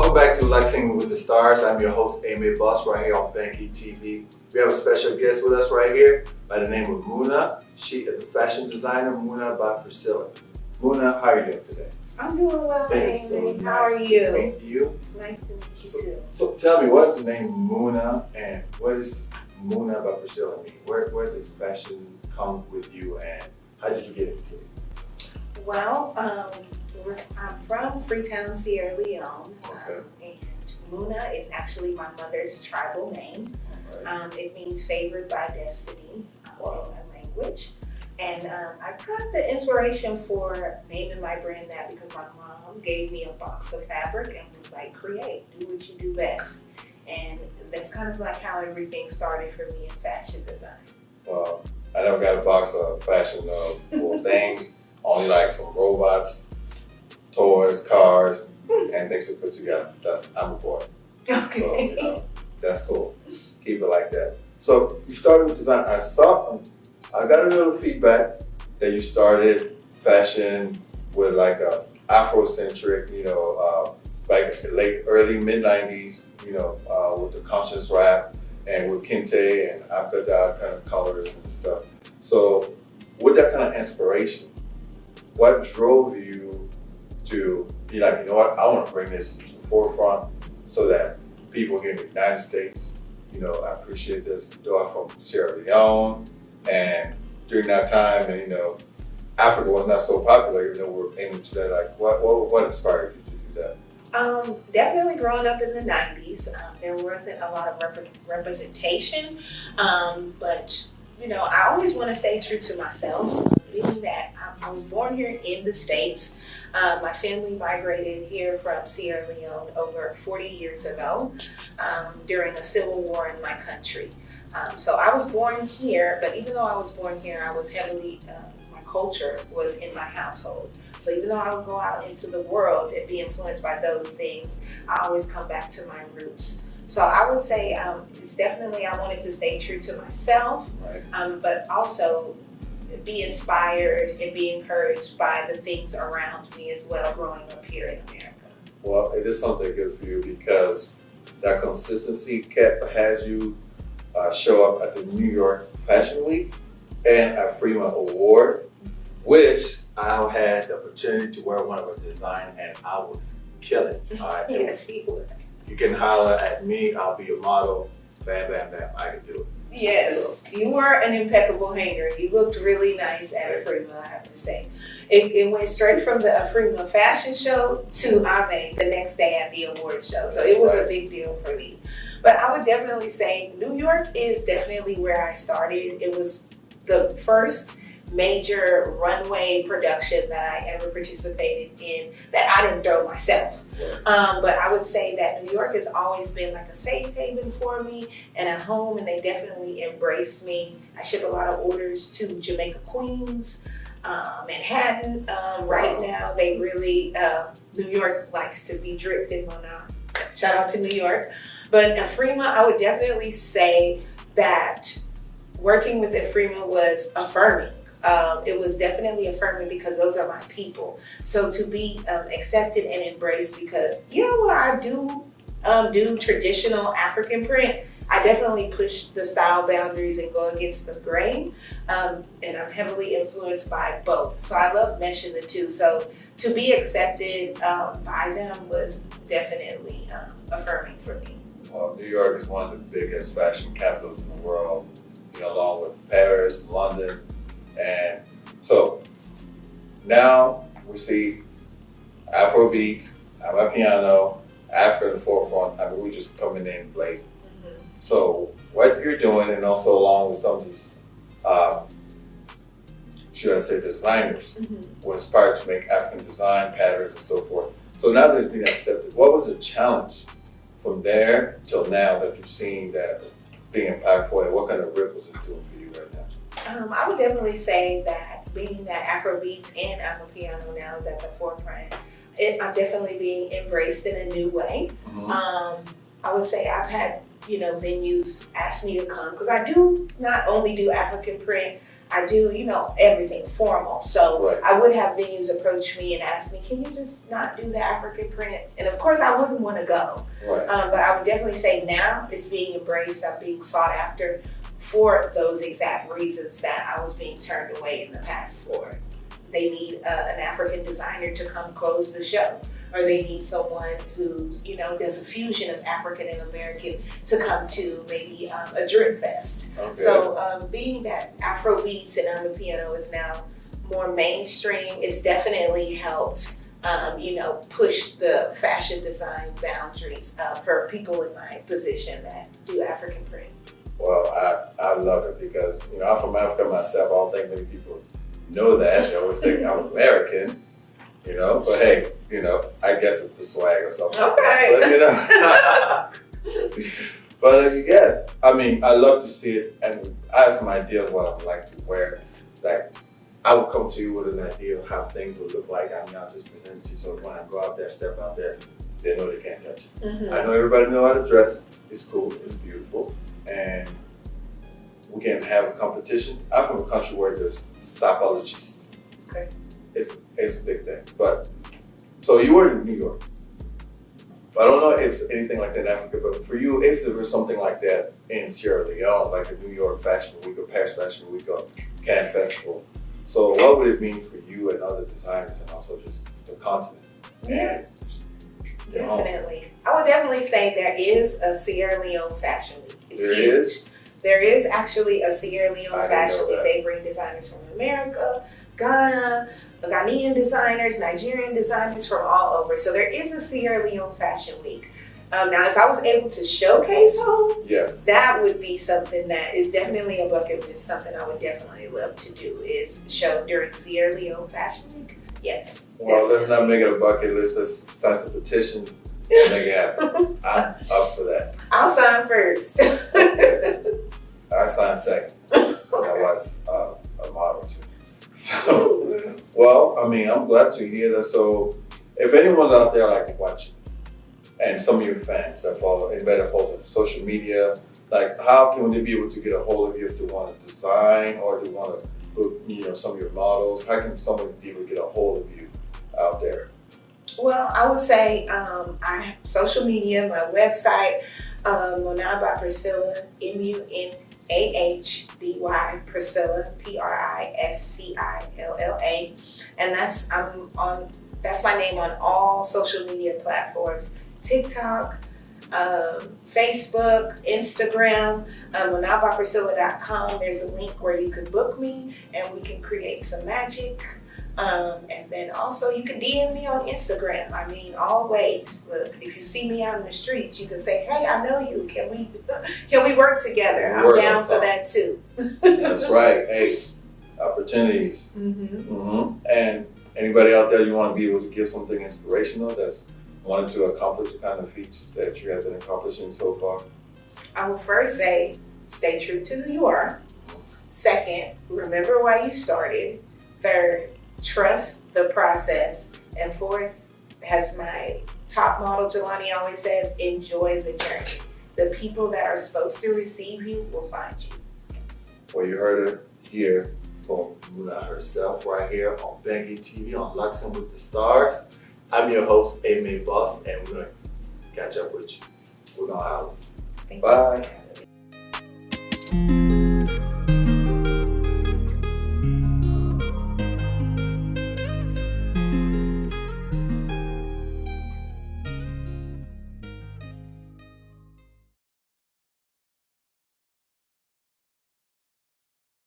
Welcome back to Luxing With The Stars. I'm your host, Aime Bos, right here on BANKYTV. We have a special guest with us right here by the name of Muna. She is a fashion designer, Muna by Priscilla. Muna, how are you doing today? I'm doing well, Aime. So nice. How are you? To meet you. Nice to meet you too. So tell me, what is the name Muna and what does Muna by Priscilla mean? Where does fashion come with you and how did you get into it? Well, I'm from Freetown, Sierra Leone, and Muna is actually my mother's tribal name. Right. It means favored by destiny in my language. And I got the inspiration for naming my brand that because my mom gave me a box of fabric and was like, create, do what you do best. And that's kind of like how everything started for me in fashion design. Well, I never got a box of fashion things, only like some robots, toys, cars, and things to put together. I'm a boy. Okay. So, that's cool. Keep it like that. So you started with design. I got a little feedback that you started fashion with like a Afrocentric, like early mid 90s, with the conscious rap and with kente and abgada kind of colors and stuff. So with that kind of inspiration, what drove you to be like, you know what, I want to bring this to the forefront so that people here in the United States, I appreciate this. Though I'm from Sierra Leone, and during that time, and Africa was not so popular, even though we're aiming to that. Like, what inspired you to do that? Definitely growing up in the 90s, there wasn't a lot of representation, but I always want to stay true to myself, being that I was born here in the States. My family migrated here from Sierra Leone over 40 years ago during a civil war in my country. So I was born here, but even though I was born here, I was heavily, my culture was in my household. So even though I would go out into the world and be influenced by those things, I always come back to my roots. So I would say it's definitely, I wanted to stay true to myself, right. But also be inspired and be encouraged by the things around me as well, growing up here in America. Well, it is something good for you because that consistency has you show up at the New York Fashion Week and at Freeman Award, which I had the opportunity to wear one of her designs and I was killing. Yes, he was. You can holler at me, I'll be your model. Bam, bam, bam, I can do it. Yes, so. You were an impeccable hanger. You looked really nice at Freeman, I have to say. It went straight from the Freeman fashion show to Aime the next day at the award show. So it was a big deal for me. But I would definitely say New York is definitely where I started. It was the first major runway production that I ever participated in that I didn't throw myself. But I would say that New York has always been like a safe haven for me and a home, and they definitely embraced me. I ship a lot of orders to Jamaica, Queens, Manhattan. Right now, they really, New York likes to be dripped in on shout out to New York. But Freeman, I would definitely say that working with Freeman was affirming. It was definitely affirming because those are my people. So to be accepted and embraced, because what I do traditional African print, I definitely push the style boundaries and go against the grain. And I'm heavily influenced by both. So I love meshing the two. So to be accepted by them was definitely affirming for me. Well, New York is one of the biggest fashion capitals in the world, along with Paris, London. And so now we see Afrobeat, Amapiano, Africa in the forefront. I mean, we're just coming in blazing. Mm-hmm. So what you're doing, and also along with some of these, should I say, designers, were inspired to make African design patterns and so forth. So now that it's being accepted, what was the challenge from there till now that you've seen that it's being impactful, and what kind of ripples it's doing for you right now? I would definitely say that being that Afrobeats and Amapiano now is at the forefront, I'm definitely being embraced in a new way. Mm-hmm. I would say I've had venues ask me to come because I do not only do African print, I do, you know, everything formal. So Right. I would have venues approach me and ask me, can you just not do the African print? And of course I wouldn't want to go. Right. But I would definitely say now it's being embraced, I'm being sought after for those exact reasons that I was being turned away in the past for. They need an African designer to come close the show, or they need someone who, you know, does a fusion of African and American to come to maybe a drip fest. Okay. So being that Afro beats and Amapiano is now more mainstream, it's definitely helped, you know, push the fashion design boundaries for people in my position that do African print. Well, I love it because, you know, I'm from Africa myself. I don't think many people know that. They always think I'm American, you know, but hey, you know, I guess it's the swag or something. Okay. But, you know, but yes, I mean, I love to see it, and I have some idea of what I would like to wear. Like, I would come to you with an idea of how things would look like. I mean, I'll just present it to you, so when I go out there, step out there, they know they can't touch it. Mm-hmm. I know everybody know how to dress. It's cool, it's beautiful, and we can have a competition. I'm from a country where there's sapologists. Okay. It's a big thing. But so you were in New York. But I don't know if anything like that in Africa, but for you, if there was something like that in Sierra Leone, like a New York Fashion Week or Paris Fashion Week or Cannes Festival, so what would it mean for you and other designers and also just the continent? Yeah. And, you know, Definitely. I would definitely say there is a Sierra Leone Fashion Week. It's there huge. is? There is actually a Sierra Leone I didn't Fashion know Week. that. They bring designers from America, Ghana, Ghanaian designers, Nigerian designers from all over. So there is a Sierra Leone Fashion Week. Now, if I was able to showcase home, Yes. that would be something that is definitely a bucket list. Something I would definitely love to do is show during Sierra Leone Fashion Week. Yes. Well, let's not make it a bucket list. Let's sign some petitions and make it happen. I'm up for that. I'll sign first. I signed second. I was a model too. So, well, I mean, I'm glad to hear that. So, if anyone's out there like watching, and some of your fans that follow, anybody that follows social media, like how can they be able to get a hold of you if they want to design or they want to book, you know, some of your models? How can someone be able to get a hold of you out there? Well, I would say I have social media, my website, Munah by Priscilla, MUNAHBY, Priscilla, PRISCILLA, and that's my name on all social media platforms: TikTok, Facebook, Instagram, MunahByPriscilla.com. There's a link where you can book me and we can create some magic. And then also you can DM me on Instagram. I mean, always. Look, if you see me out in the streets, you can say, "Hey, I know you. Can we work together?" I'm down for that too. That's right. Hey, opportunities. Mm-hmm. Mm-hmm. And anybody out there you want to be able to give something inspirational that's wanted to accomplish the kind of feats that you have been accomplishing so far? I will first say, stay true to who you are. Second, remember why you started. Third, trust the process. And fourth, as my top model Jelani always says, enjoy the journey. The people that are supposed to receive you will find you. Well, you heard it here from Munah herself right here on BANKYTV on Luxing With The Stars. I'm your host, Aime Bos, and we're going to catch up with you. We're going to holler. Thank Bye. you.